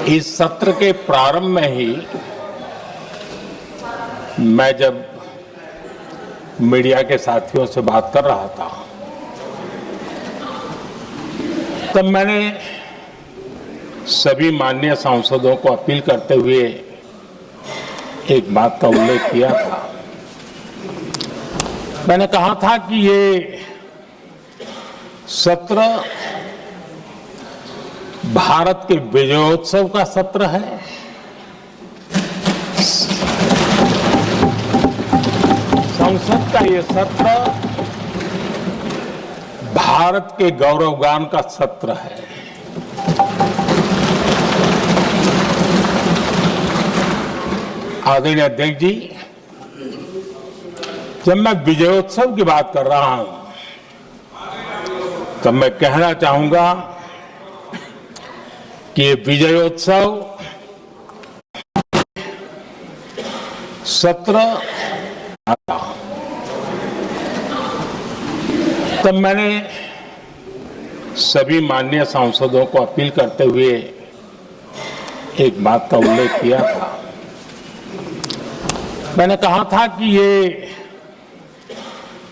इस सत्र के प्रारंभ में ही मैं जब मीडिया के साथियों से बात कर रहा था तब मैंने सभी माननीय सांसदों को अपील करते हुए एक बात का उल्लेख किया था। मैंने कहा था कि ये सत्र भारत के विजयोत्सव का सत्र है। संसद का ये सत्र भारत के गौरवगान का सत्र है। आदरणीय अध्यक्ष जी, जब मैं विजयोत्सव की बात कर रहा हूं तब मैं कहना चाहूंगा कि ये विजयोत्सव सत्र तब मैंने सभी माननीय सांसदों को अपील करते हुए एक बात का उल्लेख किया था। मैंने कहा था कि ये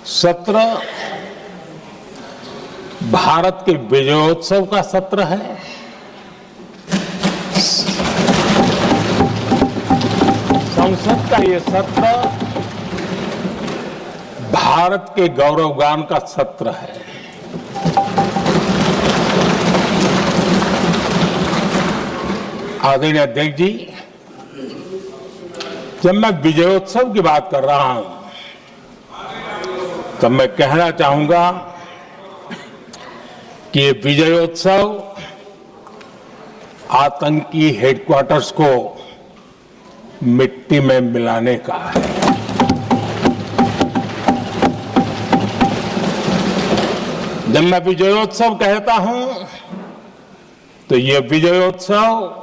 सत्र भारत के विजयोत्सव का सत्र है। संसद का ये सत्र भारत के गौरवगान का सत्र है। आदरणीय अध्यक्ष जी, जब मैं विजयोत्सव की बात कर रहा हूं तब मैं कहना चाहूंगा कि ये विजयोत्सव आतंकी हेडक्वार्टर्स को मिट्टी में मिलाने का है। जब मैं विजयोत्सव कहता हूं तो ये विजयोत्सव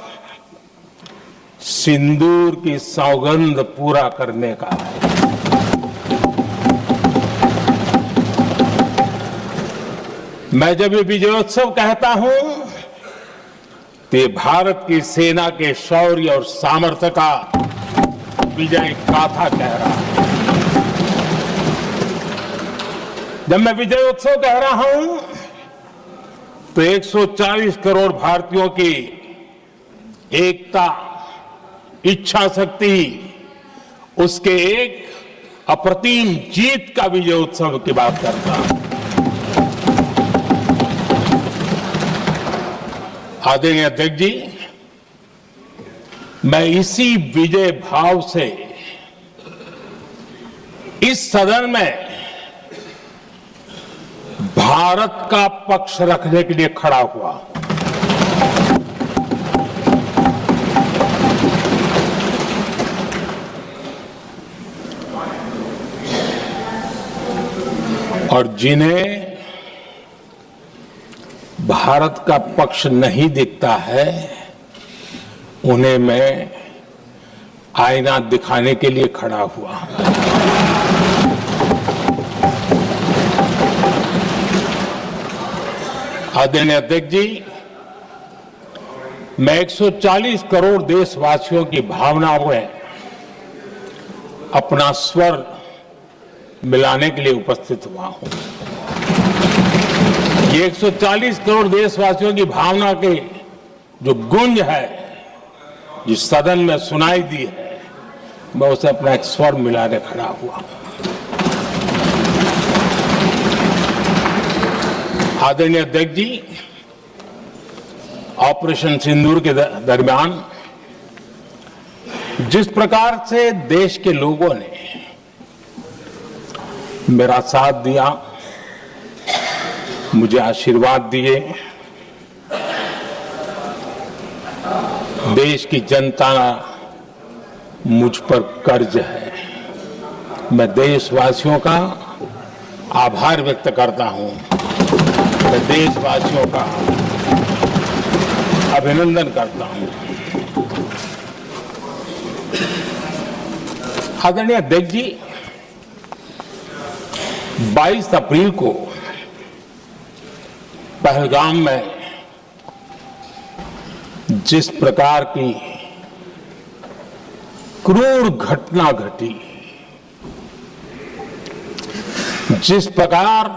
सिंदूर की सौगंध पूरा करने का है। मैं जब ये विजयोत्सव कहता हूं तो ये भारत की सेना के शौर्य और सामर्थ्य का विजय गाथा कह रहा है। जब मैं विजयोत्सव कह रहा हूं तो 140 करोड़ भारतीयों की एकता, इच्छा शक्ति, उसके एक अप्रतिम जीत का विजयोत्सव की बात करता हूं। आदरणीय अध्यक्ष जी, मैं इसी विजय भाव से इस सदन में भारत का पक्ष रखने के लिए खड़ा हुआ। और जिन्हें भारत का पक्ष नहीं दिखता है उन्हें मैं आईना दिखाने के लिए खड़ा हुआ। आदरणीय अध्यक्ष जी, मैं 140 करोड़ देशवासियों की भावनाओं में अपना स्वर मिलाने के लिए उपस्थित हुआ हूं। ये 140 करोड़ देशवासियों की भावना के जो गूंज है, जिस सदन में सुनाई दी है, मैं उसे अपना एक स्वर मिलाने खड़ा हुआ। आदरणीय अध्यक्ष जी, ऑपरेशन सिंदूर के दरमियान जिस प्रकार से देश के लोगों ने मेरा साथ दिया, मुझे आशीर्वाद दिए, देश की जनता मुझ पर कर्ज है। मैं देशवासियों का आभार व्यक्त करता हूं। मैं देशवासियों का अभिनंदन करता हूं। आदरणीय अध्यक्ष जी, 22 अप्रैल को पहलगाम में जिस प्रकार की क्रूर घटना घटी, जिस प्रकार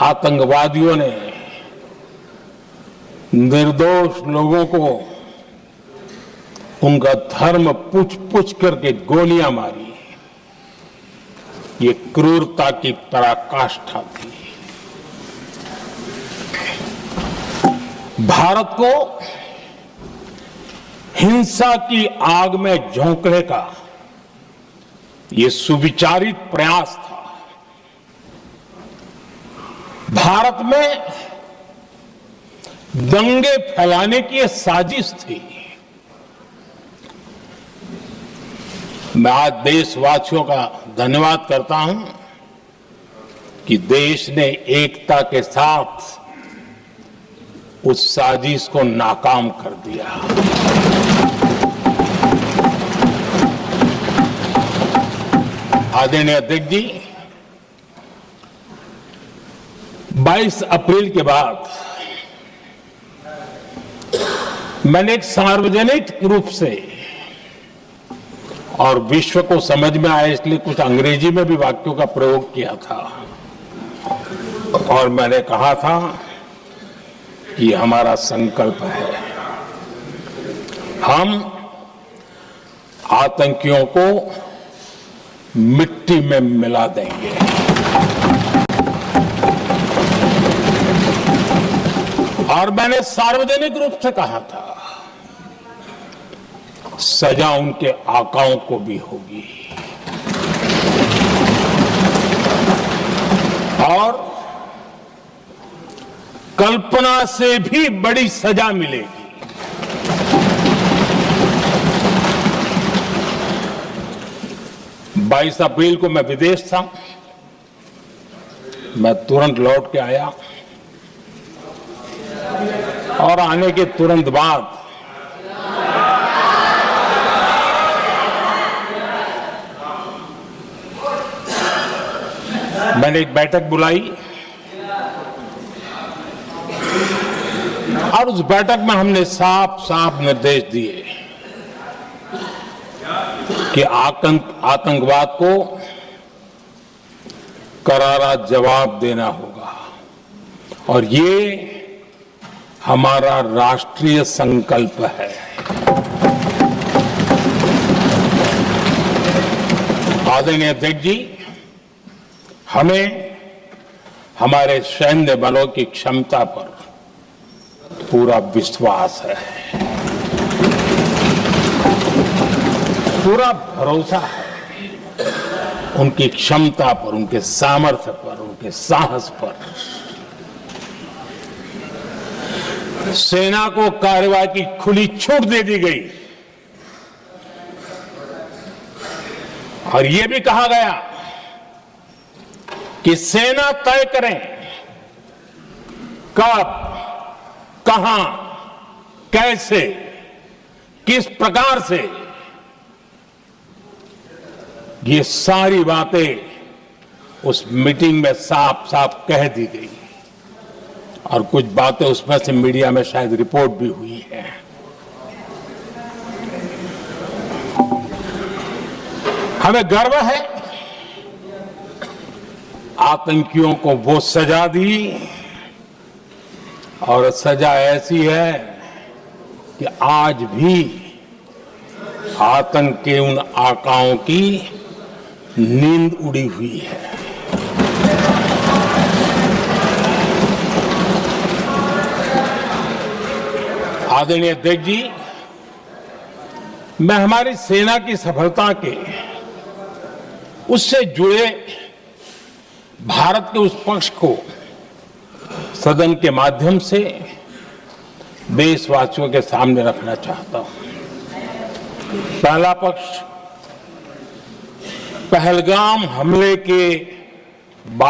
आतंकवादियों ने निर्दोष लोगों को उनका धर्म पूछ पूछ करके गोलियां मारी, ये क्रूरता की पराकाष्ठा थी। भारत को हिंसा की आग में झोंकने का ये सुविचारित प्रयास था। भारत में दंगे फैलाने की ये साजिश थी। मैं आज देशवासियों का धन्यवाद करता हूं कि देश ने एकता के साथ उस साजिश को नाकाम कर दिया। आदरणीय अध्यक्ष जी, 22 अप्रैल के बाद मैंने एक सार्वजनिक रूप से और विश्व को समझ में आए इसलिए कुछ अंग्रेजी में भी वाक्यों का प्रयोग किया था और मैंने कहा था कि हमारा संकल्प है, हम आतंकियों को मिट्टी में मिला देंगे। और मैंने सार्वजनिक रूप से कहा था, सजा उनके आकाओं को भी होगी और कल्पना से भी बड़ी सजा मिलेगी। बाईस अप्रैल को मैं विदेश था, मैं तुरंत लौट के आया और आने के तुरंत बाद मैंने एक बैठक बुलाई और उस बैठक में हमने साफ साफ निर्देश दिए कि आतंकवाद को करारा जवाब देना होगा और ये हमारा राष्ट्रीय संकल्प है। आदरणीय अध्यक्ष जी, हमें हमारे सैन्य बलों की क्षमता पर पूरा विश्वास है, पूरा भरोसा है उनकी क्षमता पर, उनके सामर्थ्य पर, उनके साहस पर। सेना को कार्रवाई की खुली छूट दे दी गई और यह भी कहा गया कि सेना तय करें कब, कहां, कैसे, किस प्रकार से। ये सारी बातें उस मीटिंग में साफ साफ कह दी गई और कुछ बातें उसमें से मीडिया में शायद रिपोर्ट भी हुई है। हमें गर्व है आतंकियों को वो सजा दी और सजा ऐसी है कि आज भी आतंक के उन आकाओं की नींद उड़ी हुई है। आदरणीय अध्यक्ष जी, मैं हमारी सेना की सफलता के उससे जुड़े भारत के उस पक्ष को सदन के माध्यम से देशवासियों के सामने रखना चाहता हूं। पहला पक्ष, पहलगाम हमले के बाद